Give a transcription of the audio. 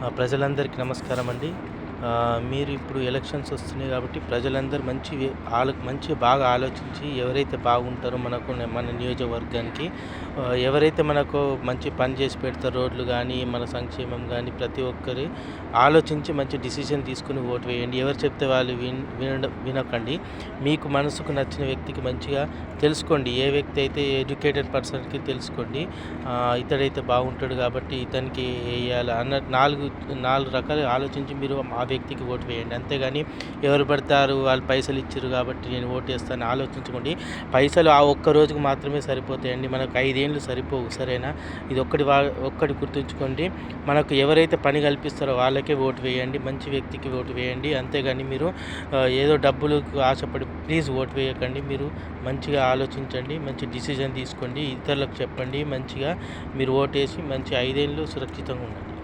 ప్రజలందరికీ నమస్కారం అండి. మీరు ఇప్పుడు ఎలక్షన్స్ వస్తున్నాయి కాబట్టి ప్రజలందరూ మంచిగా బాగా ఆలోచించి ఎవరైతే బాగుంటారో మన నియోజకవర్గానికి ఎవరైతే మనకు మంచి పని చేసి పెడతారో రోడ్లు గానీ, మన సంక్షేమం గానీ ప్రతి ఒక్కరి ఆలోచించి మంచి డిసిషన్ తీసుకొని ఓటు వేయండి. ఎవరు చెప్తే వాళ్ళు వినకండి. మీకు మనసుకు నచ్చిన వ్యక్తికి మంచిగా తెలుసుకోండి. ఏ వ్యక్తి అయితే ఎడ్యుకేటెడ్ పర్సన్‌కి తెలుసుకోండి. ఇతడైతే బాగుంటాడు కాబట్టి ఇతనికి ఎయ్యాల అన్న 4 రకాలుగా ఆలోచించి మీరు ఆ వ్యక్తికి ఓటు వేయండి. అంతేగాని ఎవరు పడతారు వాళ్ళు పైసలు ఇచ్చిర్రు కాబట్టి నేను ఓటేస్తాను ఆలోచించకండి. పైసలు ఆ ఒక్క రోజుకు మాత్రమే సరిపోతాయండి. మనకు 5 ఏళ్ళు సరిపోవు. సరేనా? ఇది ఒక్కటి గుర్తుంచుకోండి. మనకు ఎవరైతే పని కల్పిస్తారో వాళ్ళకే ఓటు వేయండి. మంచి వ్యక్తికి ఓటు వేయండి. అంతేగాని మీరు ఏదో డబ్బులకు ఆశపడి ప్లీజ్ ఓటు వేయకండి. మీరు మంచిగా ఆలోచించండి. మంచి డిసిజన్ తీసుకోండి. ఇతరులకు చెప్పండి. మంచిగా మీరు ఓటేసి మంచి 5 ఏళ్ళు సురక్షితంగా ఉండండి.